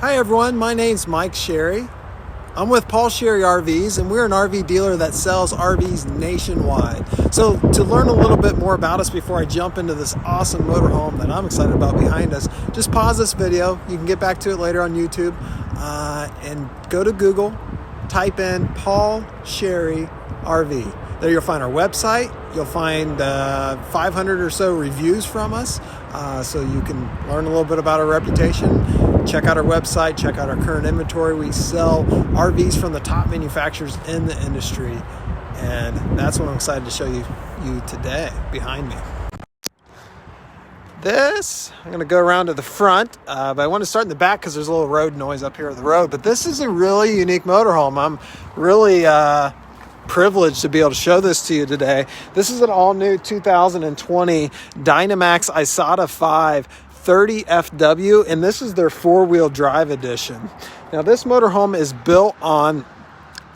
Hi everyone, my name's Mike Sherry. I'm with Paul Sherry RVs, and we're an RV dealer that sells RVs nationwide. So to learn a little bit more about us before I jump into this awesome motorhome that I'm excited about behind us, just pause this video. You can get back to it later on YouTube and go to Google, type in Paul Sherry RV. There you'll find our website. You'll find 500 or so reviews from us, so you can learn a little bit about our reputation. Check out our website, check out our current inventory. We sell RVs from the top manufacturers in the industry, and that's what I'm excited to show you today behind me. I'm going to go around to the front, but I want to start in the back because there's a little road noise up here at the road. But this is a really unique motorhome. I'm really privileged to be able to show this to you today. This is an all-new 2020 Dynamax Isata 5 30 FW, and this is their four-wheel drive edition. Now, this motorhome is built on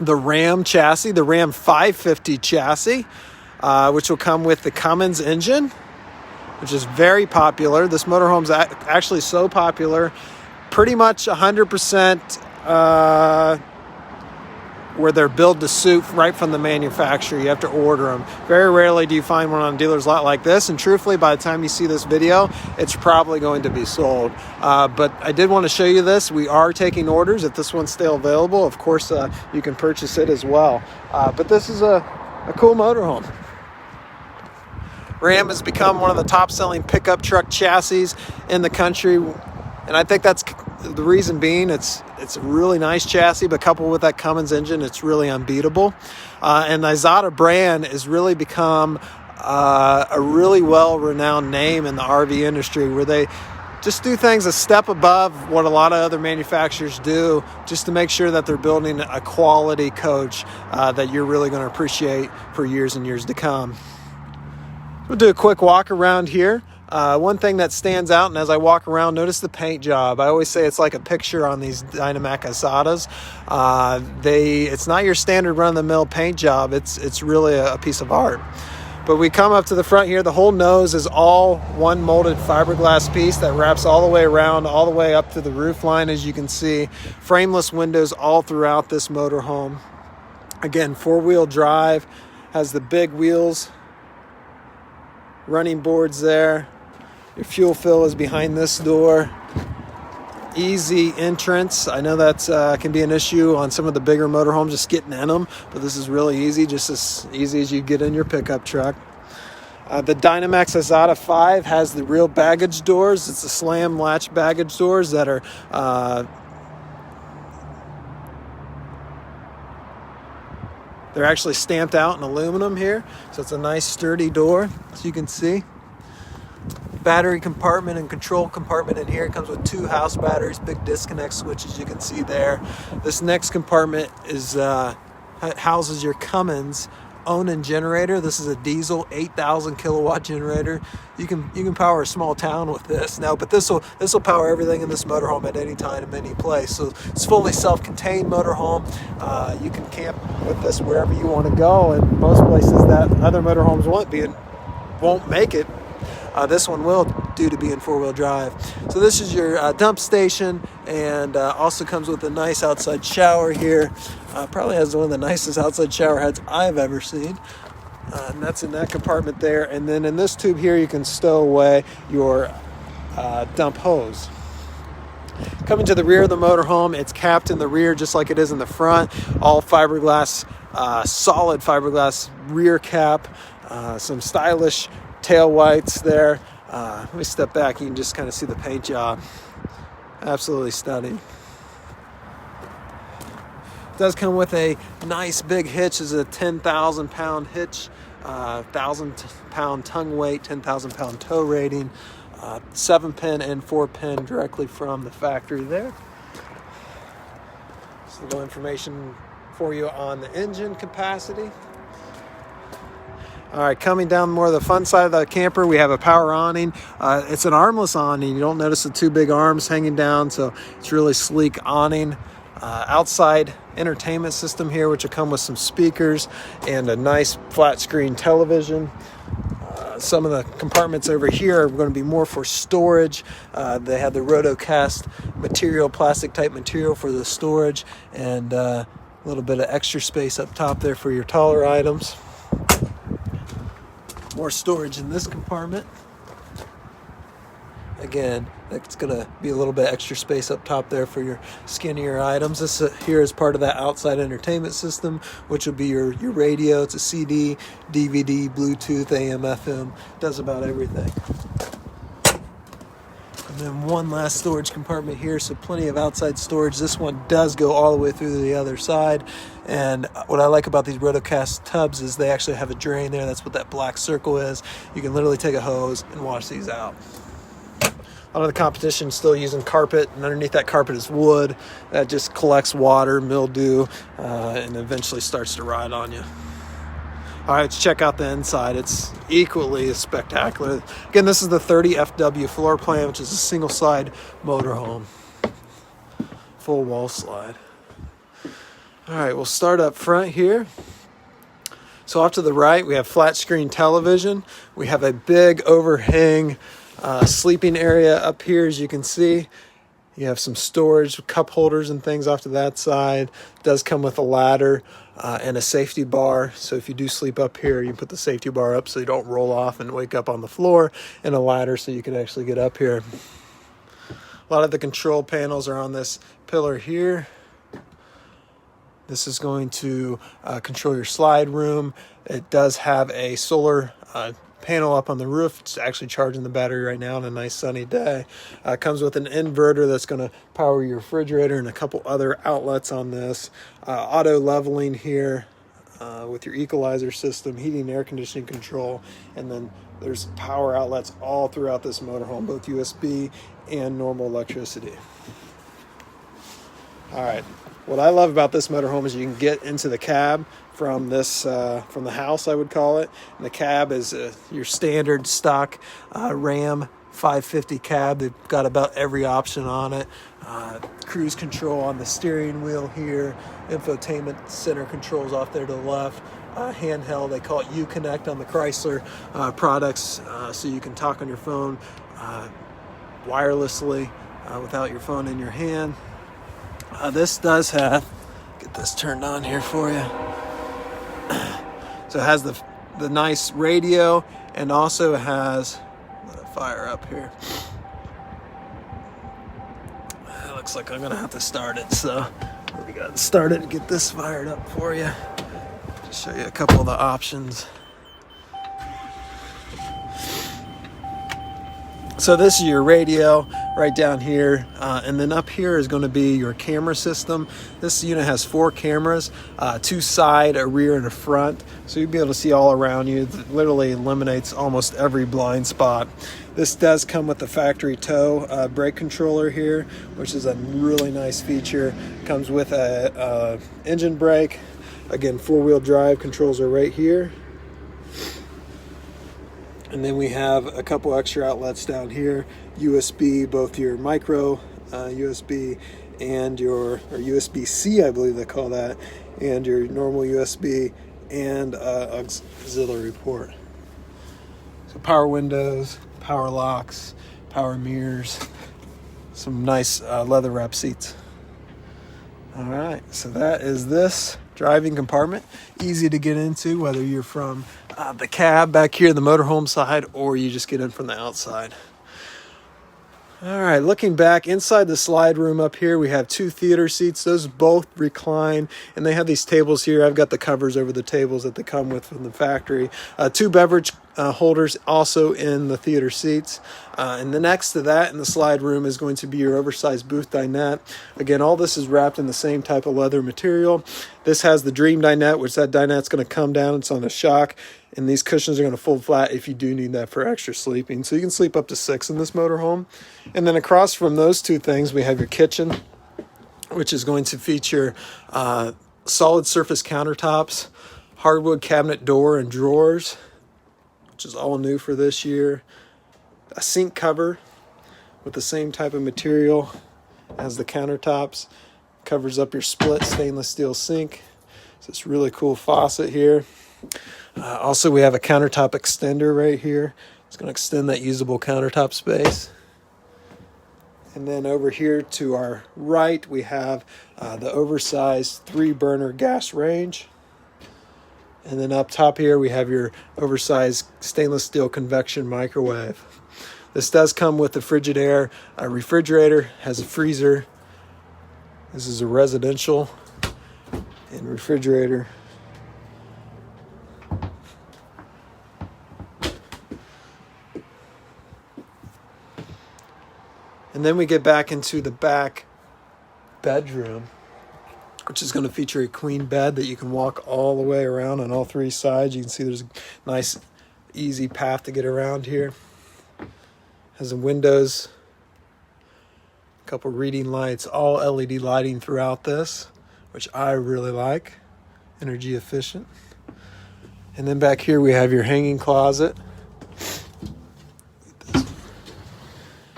the Ram chassis, the Ram 550 chassis, which will come with the Cummins engine, which is very popular. This motorhome's actually so popular, pretty much 100% where they're built to suit right from the manufacturer. You have to order them. Very rarely do you find one on a dealer's lot like this, and truthfully, by the time you see this video, it's probably going to be sold. But I did want to show you this. We are taking orders. If this one's still available, of course, you can purchase it as well. But this is a cool motorhome. Ram has become one of the top-selling pickup truck chassis in the country, and I think that's the reason being it's a really nice chassis, but coupled with that Cummins engine, it's really unbeatable. And the Isata brand has really become a really well-renowned name in the RV industry, where they just do things a step above what a lot of other manufacturers do, just to make sure that they're building a quality coach that you're really going to appreciate for years and years to come. We'll do a quick walk around here. One thing that stands out, and as I walk around, notice the paint job. I always say it's like a picture on these Dynamax Isatas. It's not your standard run-of-the-mill paint job. It's really a piece of art. But we come up to the front here. The whole nose is all one molded fiberglass piece that wraps all the way around, all the way up to the roof line, as you can see. Frameless windows all throughout this motorhome. Again, four-wheel drive, has the big wheels, running boards there. Your fuel fill is behind this door. Easy entrance. I know that can be an issue on some of the bigger motorhomes, just getting in them, but this is really easy, just as easy as you get in your pickup truck. The Dynamax Isata 5 has the real baggage doors. It's the slam latch baggage doors that are they're actually stamped out in aluminum here, so it's a nice sturdy door, as you can see. Battery compartment and control compartment in here. It comes with 2 house batteries, big disconnect switches, you can see there. This next compartment is houses your Cummins Onan generator. This is a diesel 8,000 kilowatt generator. You can power a small town with this now, but this will power everything in this motorhome at any time, in any place. So it's fully self-contained motorhome. You can camp with this wherever you want to go, and most places that other motorhomes won't make it. This one will, due to being four-wheel drive. So this is your dump station, and also comes with a nice outside shower here. Probably has one of the nicest outside shower heads I've ever seen. And that's in that compartment there. And then in this tube here, you can stow away your dump hose. Coming to the rear of the motorhome, it's capped in the rear just like it is in the front. All fiberglass, solid fiberglass rear cap. Some stylish tail lights there. Let me step back. You can just kind of see the paint job. Absolutely stunning. It does come with a nice big hitch. It's a 10,000 pound hitch, 1,000 pound tongue weight, 10,000 pound tow rating, 7-pin and 4-pin directly from the factory there. Just a little information for you on the engine capacity. All right, coming down more of the fun side of the camper, we have a power awning. It's an armless awning. You don't notice the 2 big arms hanging down, so it's really sleek awning. Outside entertainment system here, which will come with some speakers and a nice flat screen television. Some of the compartments over here are going to be more for storage. They have the rotocast material, plastic type material for the storage, and a little bit of extra space up top there for your taller items. More storage in this compartment. Again, it's going to be a little bit extra space up top there for your skinnier items. This here is part of that outside entertainment system, which will be your radio. It's a CD, DVD, Bluetooth, AM, FM. Does about everything. And then one last storage compartment here, so plenty of outside storage. This one does go all the way through to the other side. And what I like about these rotocast tubs is they actually have a drain there. That's what that black circle is. You can literally take a hose and wash these out. A lot of the competition is still using carpet, and underneath that carpet is wood that just collects water, mildew, and eventually starts to rot on you. All right, let's check out the inside. It's equally as spectacular. Again, this is the 30 FW floor plan, which is a single slide motorhome. Full wall slide. All right, we'll start up front here. So off to the right, we have flat screen television. We have a big overhang sleeping area up here, as you can see. You have some storage, cup holders and things off to that side. It does come with a ladder and a safety bar. So if you do sleep up here, you can put the safety bar up so you don't roll off and wake up on the floor, and a ladder so you can actually get up here. A lot of the control panels are on this pillar here. This is going to control your slide room. It does have a solar panel up on the roof. It's actually charging the battery right now on a nice sunny day. It comes with an inverter that's going to power your refrigerator and a couple other outlets on this. Auto leveling here with your equalizer system, heating and air conditioning control, and then there's power outlets all throughout this motorhome, both USB and normal electricity. All right. What I love about this motorhome is you can get into the cab from this from the house, I would call it. And the cab is your standard stock Ram 550 cab. They've got about every option on it. Cruise control on the steering wheel here. Infotainment center controls off there to the left. Handheld, they call it Uconnect on the Chrysler products, so you can talk on your phone wirelessly without your phone in your hand. This does have, get this turned on here for you. So it has the nice radio, and also has, let it fire up here. It looks like I'm gonna have to start it, so we got to start it and get this fired up for you. Just show you a couple of the options. So this is your radio right down here, and then up here is going to be your camera system. This unit has 4 cameras, 2 side, a rear, and a front, so you'll be able to see all around you. It literally eliminates almost every blind spot. This does come with the factory tow brake controller here, which is a really nice feature. Comes with a engine brake. Again, 4-wheel drive controls are right here. And then we have a couple extra outlets down here, USB, both your micro USB and your, or USB-C, I believe they call that, and your normal USB and auxiliary port. So power windows, power locks, power mirrors, some nice leather wrap seats. All right, so that is this driving compartment. Easy to get into, whether you're from the cab back here, the motorhome side, or you just get in from the outside. All right, looking back inside the slide room up here, we have 2 theater seats. Those both recline, and they have these tables here. I've got the covers over the tables that they come with from the factory. 2 beverage holders also in the theater seats. And the next to that in the slide room is going to be your oversized booth dinette. Again, all this is wrapped in the same type of leather material. This has the Dream dinette, which that dinette's going to come down. It's on a shock, and these cushions are going to fold flat if you do need that for extra sleeping. So you can sleep up to 6 in this motorhome. And then across from those 2 things, we have your kitchen, which is going to feature solid surface countertops, hardwood cabinet door and drawers, which is all new for this year. A sink cover with the same type of material as the countertops. Covers up your split stainless steel sink. So it's really cool faucet here. Also, we have a countertop extender right here. It's going to extend that usable countertop space. And then over here to our right, we have the oversized 3-burner gas range. And then up top here, we have your oversized stainless steel convection microwave. This does come with the Frigidaire refrigerator, has a freezer. This is a residential and refrigerator. And then we get back into the back bedroom, which is going to feature a queen bed that you can walk all the way around on all 3 sides. You can see there's a nice, easy path to get around here. Has some windows, a couple reading lights, all LED lighting throughout this, which I really like. Energy efficient. And then back here we have your hanging closet.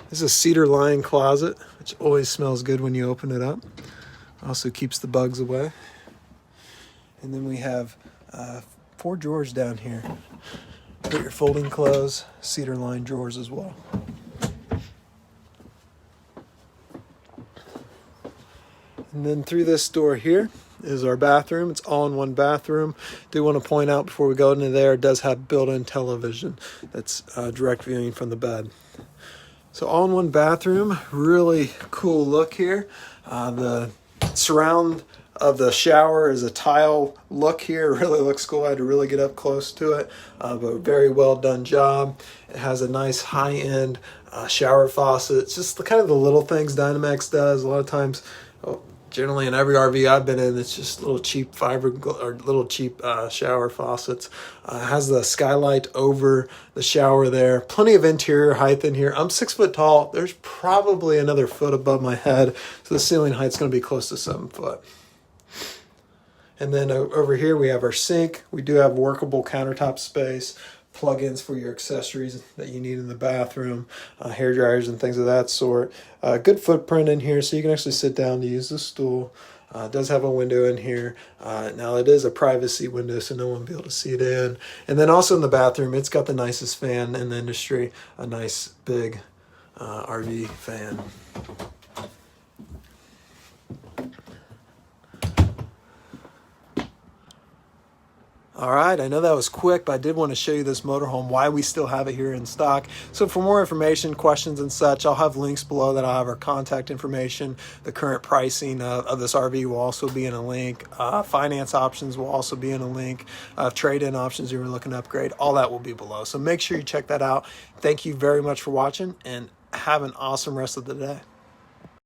This is a cedar lined closet, which always smells good when you open it up. Also keeps the bugs away. And then we have 4 drawers down here. Put your folding clothes, cedar lined drawers as well. And then through this door here is our bathroom. It's all-in-one bathroom. Do want to point out before we go into there, it does have built-in television that's direct viewing from the bed. So all-in-one bathroom, really cool look here. The surround of the shower is a tile look here. It really looks cool. I had to really get up close to it, but very well done job. It has a nice high-end shower faucet. It's just kind of the little things Dynamax does. A lot of times, generally in every RV I've been in, it's just little cheap shower faucets. It has the skylight over the shower there. Plenty of interior height in here. I'm 6 foot tall. There's probably another foot above my head, so the ceiling height's going to be close to 7 foot. And then over here we have our sink. We do have workable countertop space, plug-ins for your accessories that you need in the bathroom, hair dryers and things of that sort. Good footprint in here, so you can actually sit down to use the stool. It does have a window in here. Now it is a privacy window, so no one will be able to see it in. And then also in the bathroom, it's got the nicest fan in the industry, a nice big RV fan. All right, I know that was quick, but I did want to show you this motorhome, why we still have it here in stock. So for more information, questions and such, I'll have links below that. I'll have our contact information. The current pricing of this RV will also be in a link. Finance options will also be in a link. Trade-in options if you're looking to upgrade, all that will be below. So make sure you check that out. Thank you very much for watching, and have an awesome rest of the day.